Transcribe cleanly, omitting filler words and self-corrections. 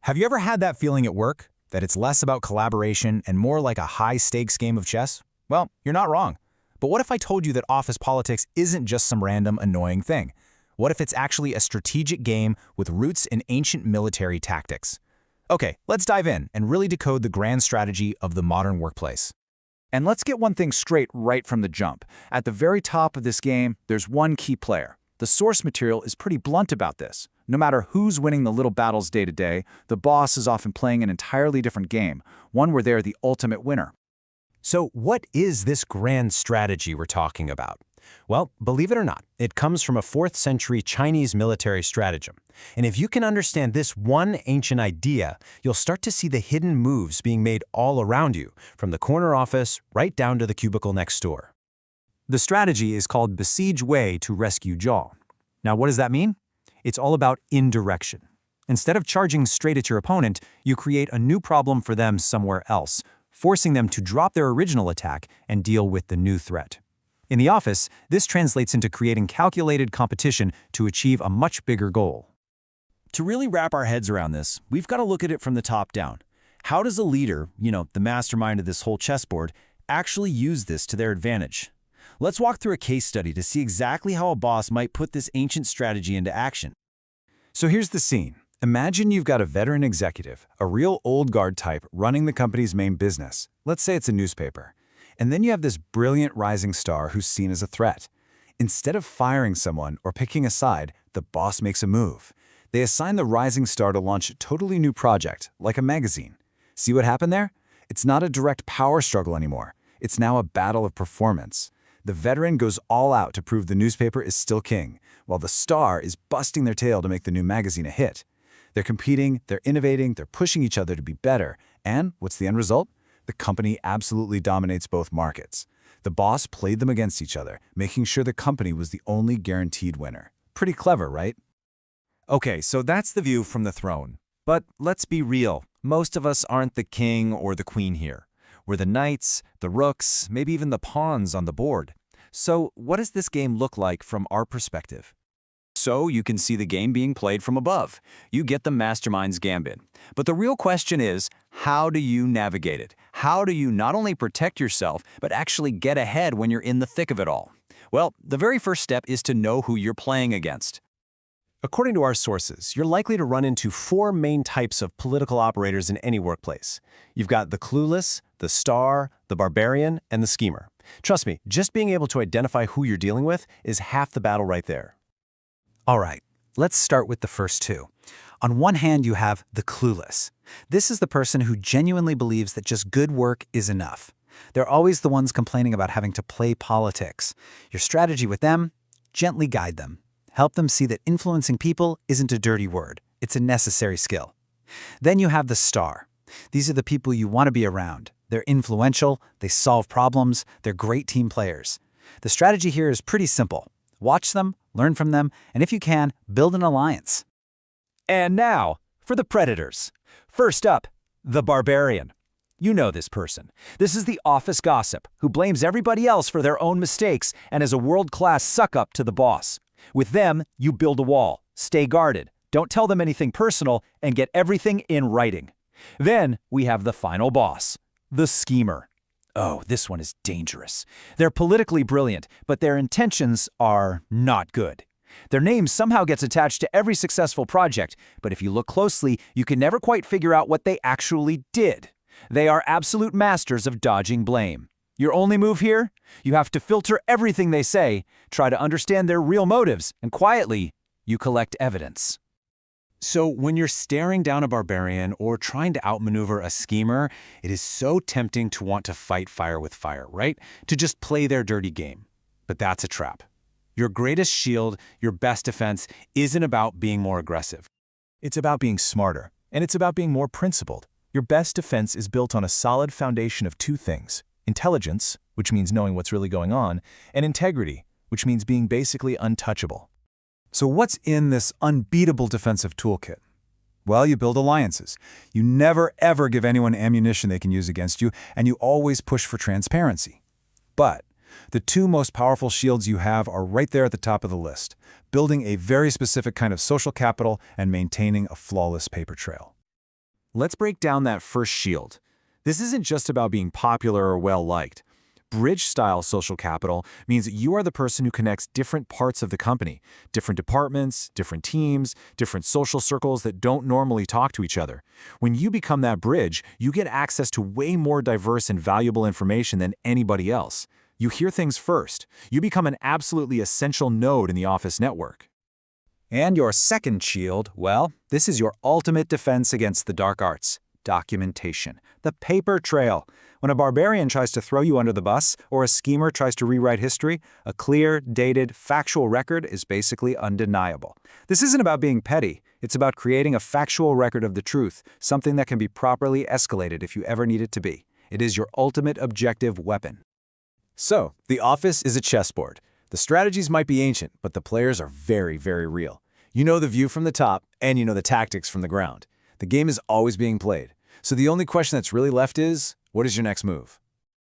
Have you ever had that feeling at work? That it's less about collaboration and more like a high-stakes game of chess? Well, you're not wrong. But what if I told you that office politics isn't just some random, annoying thing? What if it's actually a strategic game with roots in ancient military tactics? Okay, let's dive in and really decode the grand strategy of the modern workplace. And let's get one thing straight right from the jump. At the very top of this game, there's one key player. The source material is pretty blunt about this. No matter who's winning the little battles day to day, the boss is often playing an entirely different game, one where they're the ultimate winner. So what is this grand strategy we're talking about? Well, believe it or not, it comes from a 4th century Chinese military stratagem. And if you can understand this one ancient idea, you'll start to see the hidden moves being made all around you, from the corner office right down to the cubicle next door. The strategy is called Besieging Wei to Rescue Zhao. Now, what does that mean? It's all about indirection. Instead of charging straight at your opponent, you create a new problem for them somewhere else, forcing them to drop their original attack and deal with the new threat. In the office, this translates into creating calculated competition to achieve a much bigger goal. To really wrap our heads around this, we've got to look at it from the top down. How does a leader, the mastermind of this whole chessboard, actually use this to their advantage? Let's walk through a case study to see exactly how a boss might put this ancient strategy into action. So here's the scene. Imagine you've got a veteran executive, a real old guard type running the company's main business. Let's say it's a newspaper. And then you have this brilliant rising star who's seen as a threat. Instead of firing someone or picking a side, the boss makes a move. They assign the rising star to launch a totally new project, like a magazine. See what happened there? It's not a direct power struggle anymore. It's now a battle of performance. The veteran goes all out to prove the newspaper is still king, while the star is busting their tail to make the new magazine a hit. They're competing, they're innovating, they're pushing each other to be better. And what's the end result? The company absolutely dominates both markets. The boss played them against each other, making sure the company was the only guaranteed winner. Pretty clever, right? Okay, so that's the view from the throne. But let's be real. Most of us aren't the king or the queen here. We're the knights, the rooks, maybe even the pawns on the board. So what does this game look like from our perspective? So you can see the game being played from above. You get the mastermind's gambit. But the real question is, how do you navigate it? How do you not only protect yourself, but actually get ahead when you're in the thick of it all? Well, the very first step is to know who you're playing against. According to our sources, you're likely to run into 4 main types of political operators in any workplace. You've got the Clueless, the Star, the Barbarian, and the Schemer. Trust me, just being able to identify who you're dealing with is half the battle right there. All right, let's start with the first two. On one hand, you have the clueless. This is the person who genuinely believes that just good work is enough. They're always the ones complaining about having to play politics. Your strategy with them? Gently guide them. Help them see that influencing people isn't a dirty word. It's a necessary skill. Then you have the star. These are the people you want to be around. They're influential, they solve problems, they're great team players. The strategy here is pretty simple. Watch them, learn from them, and if you can, build an alliance. And now, for the predators. First up, the Barbarian. You know this person. This is the office gossip who blames everybody else for their own mistakes and is a world-class suck-up to the boss. With them, you build a wall, stay guarded, don't tell them anything personal, and get everything in writing. Then we have the final boss, the schemer. Oh, this one is dangerous. They're politically brilliant, but their intentions are not good. Their name somehow gets attached to every successful project, but if you look closely, you can never quite figure out what they actually did. They are absolute masters of dodging blame. Your only move here? You have to filter everything they say, try to understand their real motives, and quietly, you collect evidence. So when you're staring down a barbarian or trying to outmaneuver a schemer, it is so tempting to want to fight fire with fire, right? To just play their dirty game. But that's a trap. Your greatest shield, your best defense, isn't about being more aggressive. It's about being smarter, and it's about being more principled. Your best defense is built on a solid foundation of 2 things: intelligence, which means knowing what's really going on, and integrity, which means being basically untouchable. So what's in this unbeatable defensive toolkit? Well, you build alliances. You never ever give anyone ammunition they can use against you, and you always push for transparency. But the 2 most powerful shields you have are right there at the top of the list: building a very specific kind of social capital and maintaining a flawless paper trail. Let's break down that first shield. This isn't just about being popular or well-liked. Bridge-style social capital means that you are the person who connects different parts of the company, different departments, different teams, different social circles that don't normally talk to each other. When you become that bridge, you get access to way more diverse and valuable information than anybody else. You hear things first. You become an absolutely essential node in the office network. And your second shield, well, this is your ultimate defense against the dark arts. Documentation. The paper trail. When a barbarian tries to throw you under the bus or a schemer tries to rewrite history, a clear, dated, factual record is basically undeniable. This isn't about being petty. It's about creating a factual record of the truth, something that can be properly escalated if you ever need it to be. It is your ultimate objective weapon. So, the office is a chessboard. The strategies might be ancient, but the players are very, very real. You know the view from the top, and you know the tactics from the ground. The game is always being played. So the only question that's really left is, what is your next move?